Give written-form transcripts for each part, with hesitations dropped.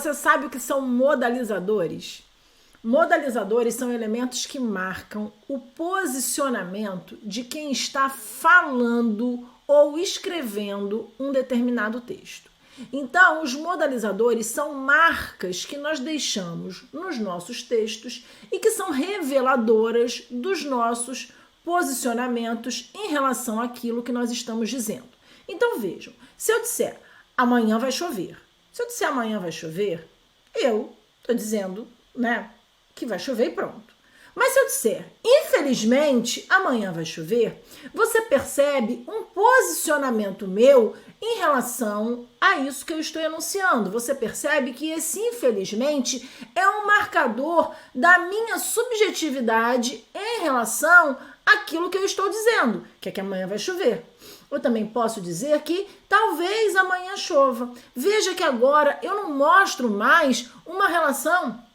você sabe o que são modalizadores? Modalizadores são elementos que marcam o posicionamento de quem está falando ou escrevendo um determinado texto. Então, os modalizadores são marcas que nós deixamos nos nossos textos e que são reveladoras dos nossos posicionamentos em relação àquilo que nós estamos dizendo. Então, vejam, se eu disser amanhã vai chover, se eu disser amanhã vai chover, eu estou dizendo, né, que vai chover e pronto. Mas se eu disser, infelizmente, amanhã vai chover, você percebe um posicionamento meu em relação a isso que eu estou enunciando. Você percebe que esse infelizmente é um marcador da minha subjetividade em relação àquilo que eu estou dizendo, que é que amanhã vai chover. Eu também posso dizer que talvez amanhã chova. Veja que agora eu não mostro mais uma relação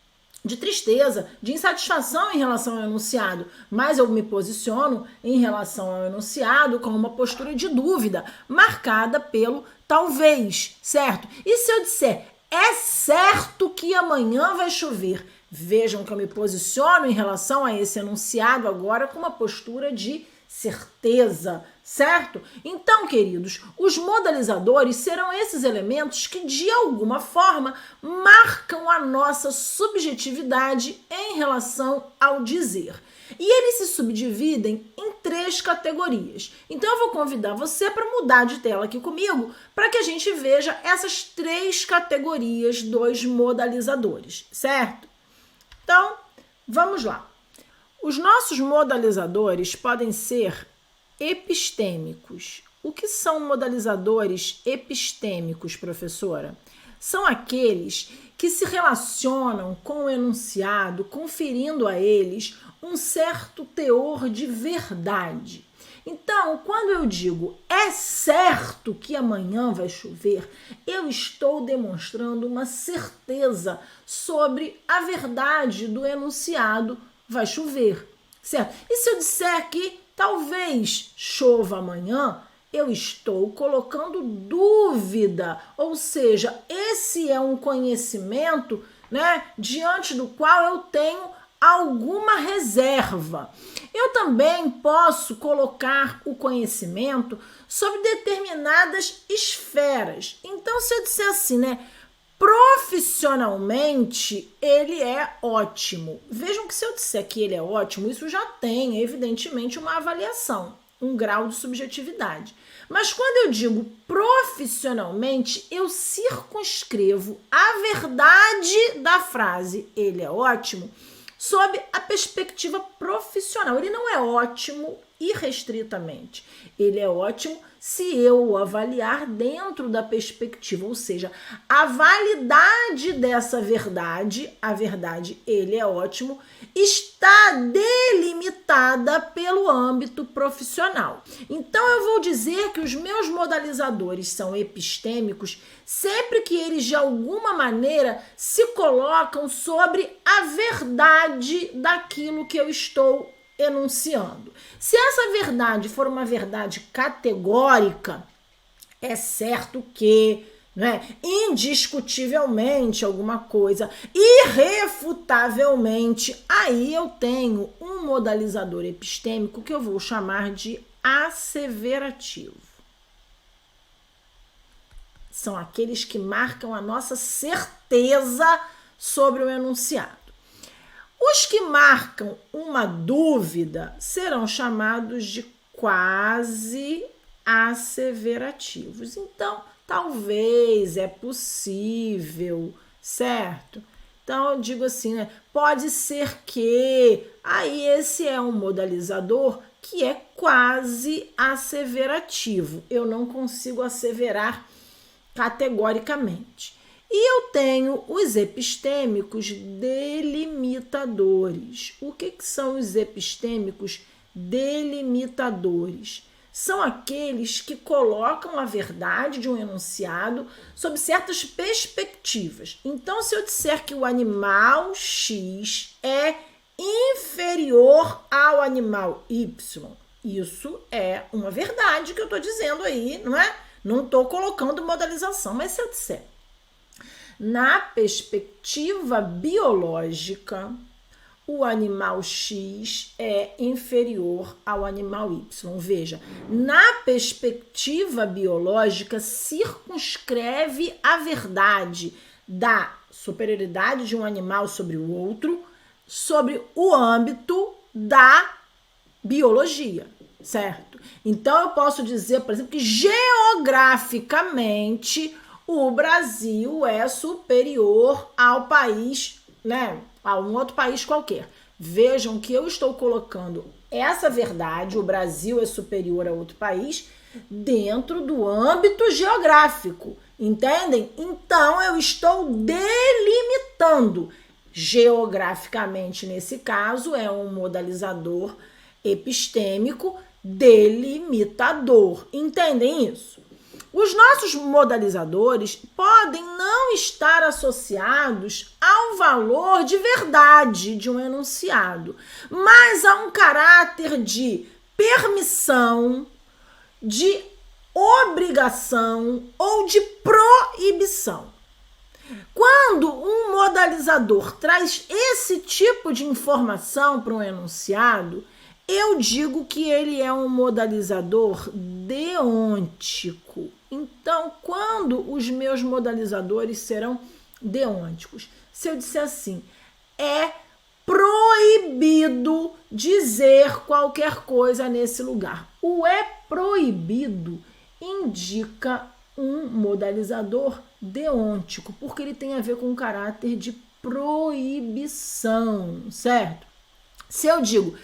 de tristeza, de insatisfação em relação ao enunciado, mas eu me posiciono em relação ao enunciado com uma postura de dúvida, marcada pelo talvez, certo? E se eu disser, é certo que amanhã vai chover, vejam que eu me posiciono em relação a esse enunciado agora com uma postura de certeza, certo? Então, queridos, os modalizadores serão esses elementos que, de alguma forma, marcam a nossa subjetividade em relação ao dizer. E eles se subdividem em 3 categorias. Então, eu vou convidar você para mudar de tela aqui comigo, para que a gente veja essas 3 categorias dos modalizadores, certo? Então, vamos lá. Os nossos modalizadores podem ser epistêmicos. O que são modalizadores epistêmicos, professora? São aqueles que se relacionam com o enunciado, conferindo a eles um certo teor de verdade. Então, quando eu digo é certo que amanhã vai chover, eu estou demonstrando uma certeza sobre a verdade do enunciado vai chover, certo? E se eu disser que talvez chova amanhã, eu estou colocando dúvida, ou seja, esse é um conhecimento, né, diante do qual eu tenho alguma reserva. Eu também posso colocar o conhecimento sobre determinadas esferas. Então, se eu disser assim, né, profissionalmente, ele é ótimo. Vejam que se eu disser que ele é ótimo, isso já tem, evidentemente, uma avaliação, um grau de subjetividade. Mas quando eu digo profissionalmente, eu circunscrevo a verdade da frase, ele é ótimo, sob a perspectiva profissional. Ele não é ótimo irrestritamente. Ele é ótimo se eu o avaliar dentro da perspectiva, ou seja, a validade dessa verdade, a verdade, ele é ótimo, está delimitada pelo âmbito profissional. Então, eu vou dizer que os meus modalizadores são epistêmicos sempre que eles, de alguma maneira, se colocam sobre a verdade daquilo que eu estou enunciando. Se essa verdade for uma verdade categórica, é certo que, né, indiscutivelmente alguma coisa, irrefutavelmente, aí eu tenho um modalizador epistêmico que eu vou chamar de asseverativo. São aqueles que marcam a nossa certeza sobre o enunciado. Os que marcam uma dúvida serão chamados de quase asseverativos. Então, talvez, é possível, certo? Então, eu digo assim, né? Pode ser que. Aí, esse é um modalizador que é quase asseverativo. Eu não consigo asseverar categoricamente. E eu tenho os epistêmicos delimitadores. O que são os epistêmicos delimitadores? São aqueles que colocam a verdade de um enunciado sob certas perspectivas. Então, se eu disser que o animal X é inferior ao animal Y, isso é uma verdade que eu estou dizendo aí, não é? Não estou colocando modalização, mas se eu disser Na perspectiva biológica, o animal X é inferior ao animal Y. Veja, na perspectiva biológica, circunscreve a verdade da superioridade de um animal sobre o outro, sobre o âmbito da biologia, certo? Então, eu posso dizer, por exemplo, que geograficamente o Brasil é superior ao país, né? A um outro país qualquer. Vejam que eu estou colocando essa verdade, o Brasil é superior a outro país, dentro do âmbito geográfico, entendem? Então, eu estou delimitando. Geograficamente, nesse caso, é um modalizador epistêmico delimitador. Entendem isso? Os nossos modalizadores podem não estar associados ao valor de verdade de um enunciado, mas a um caráter de permissão, de obrigação ou de proibição. Quando um modalizador traz esse tipo de informação para um enunciado, eu digo que ele é um modalizador deôntico. Então, quando os meus modalizadores serão deônticos? Se eu disser assim, é proibido dizer qualquer coisa nesse lugar. O é proibido indica um modalizador deôntico, porque ele tem a ver com um caráter de proibição, certo? Se eu digo,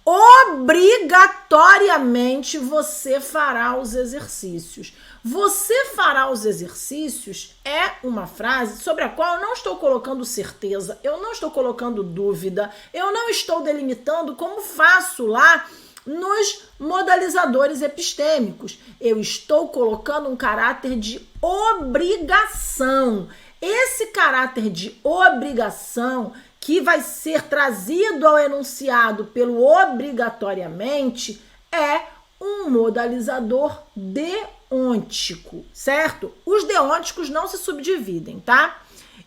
obrigatoriamente você fará os exercícios. Você fará os exercícios é uma frase sobre a qual eu não estou colocando certeza, eu não estou colocando dúvida, eu não estou delimitando como faço lá nos modalizadores epistêmicos. Eu estou colocando um caráter de obrigação. Esse caráter de obrigação que vai ser trazido ao enunciado pelo obrigatoriamente é um modalizador deôntico, certo? Os deônticos não se subdividem, tá?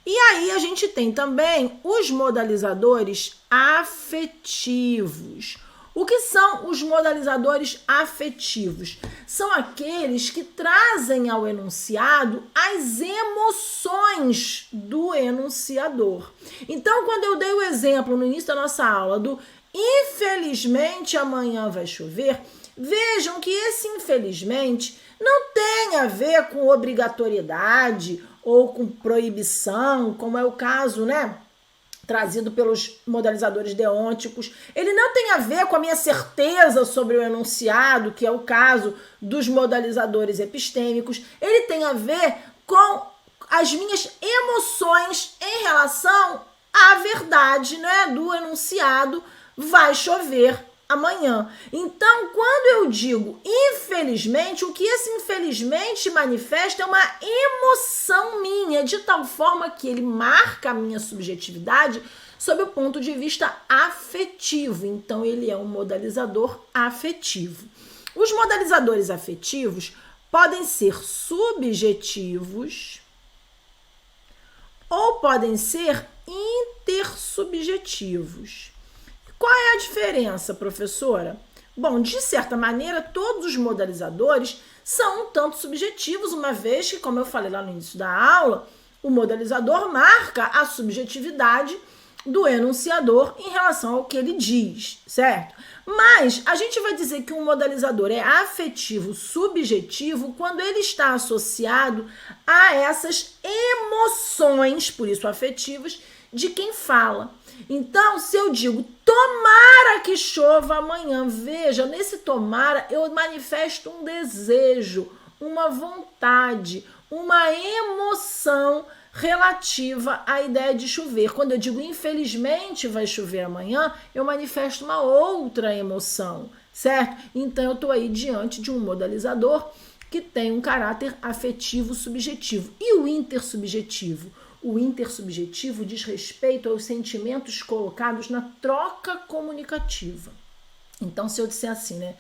E aí a gente tem também os modalizadores afetivos. O que são os modalizadores afetivos? São aqueles que trazem ao enunciado as emoções do enunciador. Então, quando eu dei o exemplo no início da nossa aula do infelizmente amanhã vai chover, vejam que esse infelizmente não tem a ver com obrigatoriedade ou com proibição, como é o caso, né? Trazido pelos modalizadores deônticos. Ele não tem a ver com a minha certeza sobre o enunciado, que é o caso dos modalizadores epistêmicos. Ele tem a ver com as minhas emoções em relação à verdade, né, do enunciado vai chover amanhã. Então, quando eu digo infelizmente, o que esse infelizmente manifesta é uma emoção minha, de tal forma que ele marca a minha subjetividade sob o ponto de vista afetivo. Então, ele é um modalizador afetivo. Os modalizadores afetivos podem ser subjetivos ou podem ser intersubjetivos. Qual é a diferença, professora? Bom, de certa maneira, todos os modalizadores são um tanto subjetivos, uma vez que, como eu falei lá no início da aula, o modalizador marca a subjetividade do enunciador em relação ao que ele diz, certo? Mas a gente vai dizer que um modalizador é afetivo subjetivo quando ele está associado a essas emoções, por isso afetivas, de quem fala. Então, se eu digo tomara que chova amanhã, veja, nesse tomara eu manifesto um desejo, uma vontade, uma emoção relativa à ideia de chover. Quando eu digo infelizmente vai chover amanhã, eu manifesto uma outra emoção, certo? Então, eu estou aí diante de um modalizador que tem um caráter afetivo subjetivo. E o intersubjetivo? O intersubjetivo diz respeito aos sentimentos colocados na troca comunicativa. Então, se eu disser assim, né?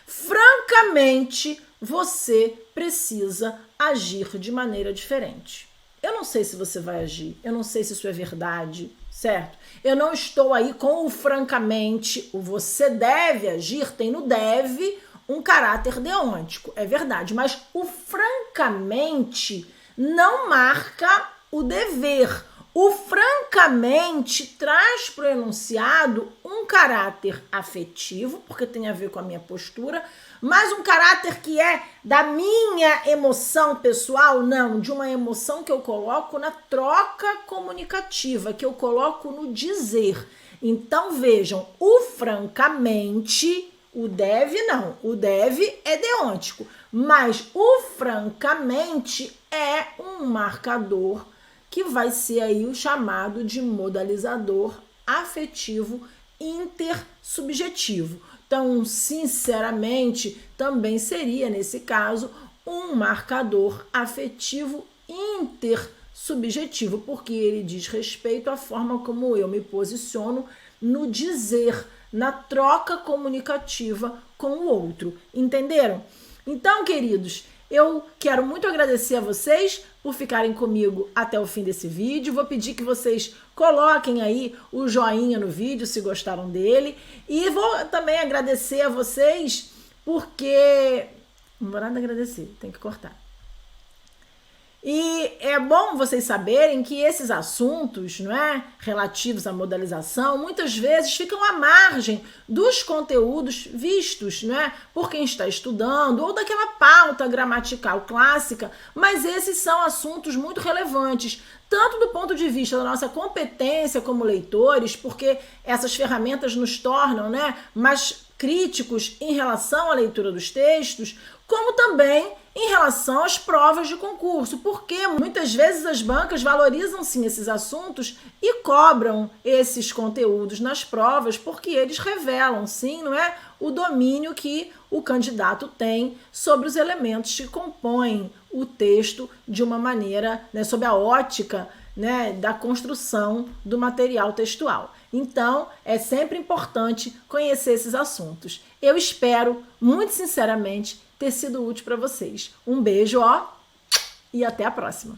Francamente, você precisa agir de maneira diferente. eu não sei se você vai agir, eu não sei se isso é verdade, certo? Eu não estou aí com o francamente, o você deve agir, tem no deve um caráter deontico, é verdade, mas o francamente não marca o dever. O francamente traz para o enunciado um caráter afetivo, porque tem a ver com a minha postura, mas um caráter que é da minha emoção pessoal, não, de uma emoção que eu coloco na troca comunicativa, que eu coloco no dizer. Então vejam, o francamente, o deve não, o deve é deontico, mas o francamente é um marcador que vai ser aí o chamado de modalizador afetivo intersubjetivo. Então, sinceramente, também seria, nesse caso, um marcador afetivo intersubjetivo, porque ele diz respeito à forma como eu me posiciono no dizer, na troca comunicativa com o outro. Entenderam? Então, queridos, eu quero muito agradecer a vocês por ficarem comigo até o fim desse vídeo. Vou pedir que vocês coloquem aí o joinha no vídeo se gostaram dele. E vou também agradecer a vocês porque... Não vou nada agradecer, tem que cortar. E é bom vocês saberem que esses assuntos, não é, relativos à modalização, muitas vezes ficam à margem dos conteúdos vistos, não é, por quem está estudando ou daquela pauta gramatical clássica, mas esses são assuntos muito relevantes, tanto do ponto de vista da nossa competência como leitores, porque essas ferramentas nos tornam, né, mais críticos em relação à leitura dos textos, como também em relação às provas de concurso, porque muitas vezes as bancas valorizam sim esses assuntos e cobram esses conteúdos nas provas, porque eles revelam sim, não é, o domínio que o candidato tem sobre os elementos que compõem o texto de uma maneira, né, sob a ótica, né, da construção do material textual. Então, é sempre importante conhecer esses assuntos. Eu espero, muito sinceramente, ter sido útil para vocês. Um beijo, ó, e até a próxima.